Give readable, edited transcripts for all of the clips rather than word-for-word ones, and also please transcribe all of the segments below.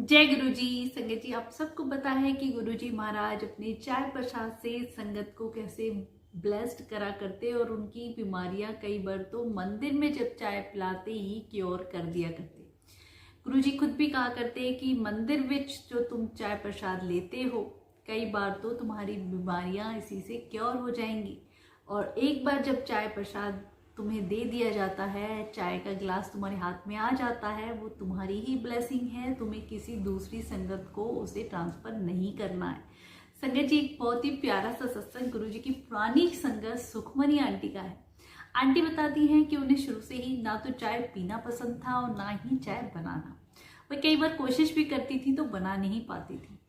जय गुरुजी। संगत जी, आप सबको पता है कि गुरुजी महाराज अपने चाय प्रसाद से संगत को कैसे ब्लेस्ड करा करते और उनकी बीमारियां कई बार तो मंदिर में जब चाय पिलाते ही क्योर कर दिया करते। गुरुजी खुद भी कहा करते हैं कि मंदिर विच जो तुम चाय प्रसाद लेते हो कई बार तो तुम्हारी बीमारियां इसी से क्योर हो जाएंगी। और एक बार जब चाय प्रसाद तुम्हें दे दिया जाता है, चाय का गिलास तुम्हारे हाथ में आ जाता है, वो तुम्हारी ही ब्लेसिंग है, तुम्हें किसी दूसरी संगत को उसे ट्रांसफर नहीं करना है। संगत जी, एक बहुत ही प्यारा सा सत्संग गुरुजी की पुरानी संगत सुखमनी आंटी का है। आंटी बताती हैं कि उन्हें शुरू से ही ना तो चाय पीना पसंद था और ना ही चाय बनाना। वह कई बार कोशिश भी करती थी तो बना नहीं पाती थी।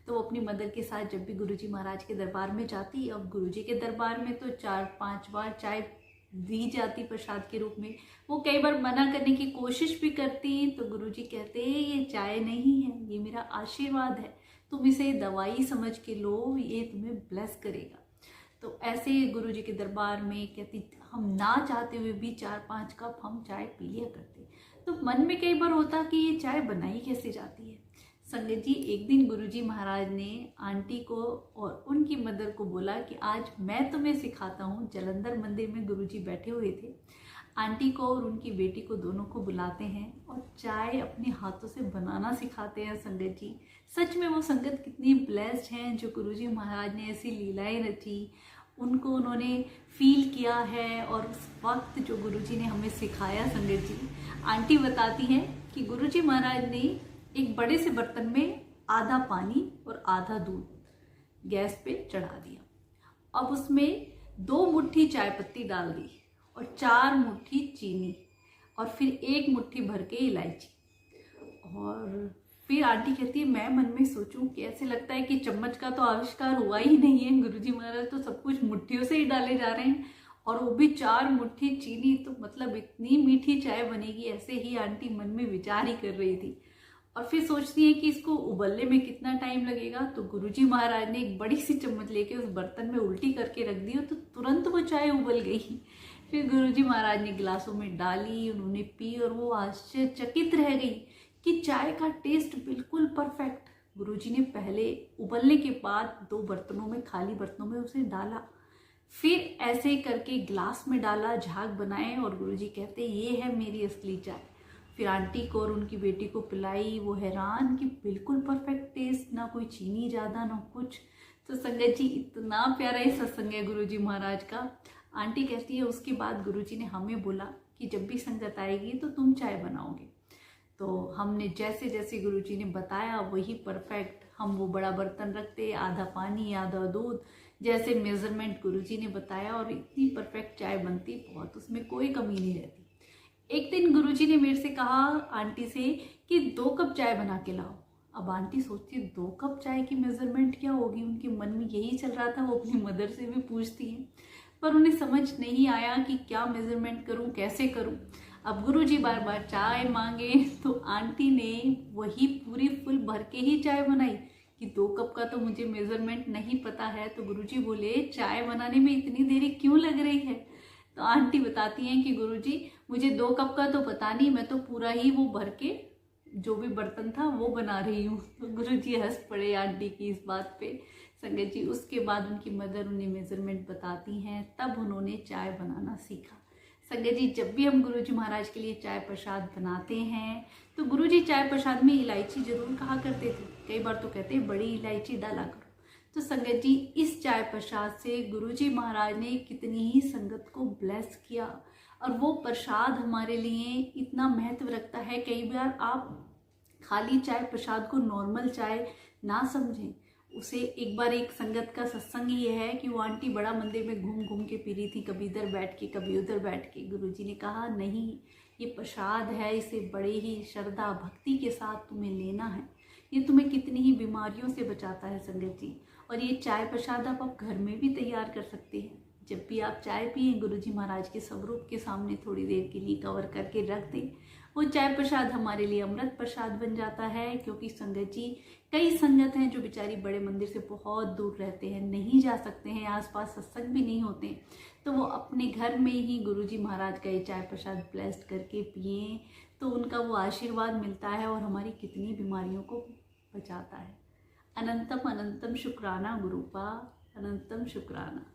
तो वो अपनी मदर के साथ जब भी गुरुजी महाराज के दरबार में जाती, अब गुरुजी के दरबार में तो 4-5 बार चाय दी जाती प्रसाद के रूप में, वो कई बार मना करने की कोशिश भी करती तो गुरुजी कहते ये चाय नहीं है, ये मेरा आशीर्वाद है, तुम इसे दवाई समझ के लो, ये तुम्हें ब्लेस करेगा। तो ऐसे गुरुजी के दरबार में कहती हम ना चाहते हुए भी 4-5 कप हम चाय पी लिया करते। तो मन में कई बार होता कि ये चाय बनाई कैसे जाती है। संगत जी, एक दिन गुरुजी महाराज ने आंटी को और उनकी मदर को बोला कि आज मैं तुम्हें सिखाता हूँ। जलंधर मंदिर में गुरुजी बैठे हुए थे। आंटी को और उनकी बेटी को दोनों को बुलाते हैं और चाय अपने हाथों से बनाना सिखाते हैं। संगत जी, सच में वो संगत कितनी ब्लेस्ड हैं जो गुरुजी महाराज ने ऐसी लीलाएं रची, उनको उन्होंने फील किया है और उस वक्त जो गुरुजी ने हमें सिखाया। संगत जी, आंटी बताती हैं कि गुरुजी महाराज ने एक बड़े से बर्तन में आधा पानी और आधा दूध गैस पे चढ़ा दिया। अब उसमें 2 मुट्ठी चाय पत्ती डाल दी और 4 मुट्ठी चीनी और फिर 1 मुट्ठी भर के इलायची। और फिर आंटी कहती है मैं मन में सोचूं कि ऐसे लगता है कि चम्मच का तो आविष्कार हुआ ही नहीं है, गुरुजी महाराज तो सब कुछ मुट्ठियों से ही डाले जा रहे हैं और वो भी 4 मुट्ठी चीनी, तो मतलब इतनी मीठी चाय बनेगी, ऐसे ही आंटी मन में विचार ही कर रही थी। और फिर सोचती है कि इसको उबलने में कितना टाइम लगेगा। तो गुरुजी महाराज ने एक बड़ी सी चम्मच लेके उस बर्तन में उल्टी करके रख दी तो तुरंत वो चाय उबल गई। फिर गुरुजी महाराज ने गिलासों में डाली, उन्होंने पी और वो आश्चर्यचकित रह गई कि चाय का टेस्ट बिल्कुल परफेक्ट। गुरुजी ने पहले उबलने के बाद 2 बर्तनों में, खाली बर्तनों में उसे डाला, फिर ऐसे करके गिलास में डाला, झाग बनाए और गुरुजी कहते ये है मेरी असली चाय। फिर आंटी को और उनकी बेटी को पिलाई। वो हैरान कि बिल्कुल परफेक्ट टेस्ट, ना कोई चीनी ज़्यादा ना कुछ। तो संगत जी, इतना प्यारा ये सत्संग है गुरुजी महाराज का। आंटी कहती है उसके बाद गुरुजी ने हमें बोला कि जब भी संगत आएगी तो तुम चाय बनाओगे। तो हमने जैसे जैसे गुरुजी ने बताया वही परफेक्ट, हम वो बड़ा बर्तन रखते, आधा पानी आधा दूध, जैसे मेजरमेंट गुरुजी ने बताया और इतनी परफेक्ट चाय बनती, बहुत उसमें कोई कमी नहीं रहती। एक दिन गुरुजी ने मेरे से कहा आंटी से कि 2 कप चाय बना के लाओ। अब आंटी सोचती है 2 कप चाय की मेजरमेंट क्या होगी, उनके मन में यही चल रहा था। वो अपनी मदर से भी पूछती हैं पर उन्हें समझ नहीं आया कि क्या मेजरमेंट करूं, कैसे करूं। अब गुरुजी बार बार चाय मांगे तो आंटी ने वही पूरी फुल भर के ही चाय बनाई कि 2 कप का तो मुझे मेजरमेंट नहीं पता है। तो गुरुजी बोले चाय बनाने में इतनी देरी क्यों लग रही है। तो आंटी बताती हैं कि गुरुजी मुझे 2 कप का तो पता नहीं, मैं तो पूरा ही वो भर के जो भी बर्तन था वो बना रही हूँ। तो गुरुजी हंस पड़े आंटी की इस बात पे। संगत जी, उसके बाद उनकी मदर उन्हें मेजरमेंट बताती हैं, तब उन्होंने चाय बनाना सीखा। संगत जी, जब भी हम गुरुजी महाराज के लिए चाय प्रसाद बनाते हैं तो गुरुजी चाय प्रसाद में इलायची जरूर कहा करते थे। कई बार तो कहते हैं बड़ी इलायची डाला करो। तो संगत जी, इस चाय प्रसाद से गुरुजी महाराज ने कितनी ही संगत को ब्लेस किया और वो प्रसाद हमारे लिए इतना महत्व रखता है। कई बार आप खाली चाय प्रसाद को नॉर्मल चाय ना समझें, उसे एक बार एक संगत का सत्संग ये है कि वो आंटी बड़ा मंदिर में घूम घूम के पी रही थी, कभी इधर बैठ के कभी उधर बैठ के। गुरुजी ने कहा नहीं, ये प्रसाद है, इसे बड़े ही श्रद्धा भक्ति के साथ तुम्हें लेना है, ये तुम्हें कितनी ही बीमारियों से बचाता है। संगत जी, और ये चाय प्रसाद आप घर में भी तैयार कर सकते हैं। जब भी आप चाय पिए, गुरुजी महाराज के स्वरूप के सामने थोड़ी देर के लिए कवर करके रख दें, वो चाय प्रसाद हमारे लिए अमृत प्रसाद बन जाता है। क्योंकि संगत जी, कई संगत हैं जो बेचारी बड़े मंदिर से बहुत दूर रहते हैं, नहीं जा सकते हैं, आसपास सत्संग भी नहीं होते, तो वो अपने घर में ही गुरुजी महाराज का ये चाय प्रसाद ब्लेस्ड करके पिए तो उनका वो आशीर्वाद मिलता है और हमारी कितनी बीमारियों को बचाता है। अनंतम अनंतम शुक्राना गुरुपा, अनंतम शुक्राना।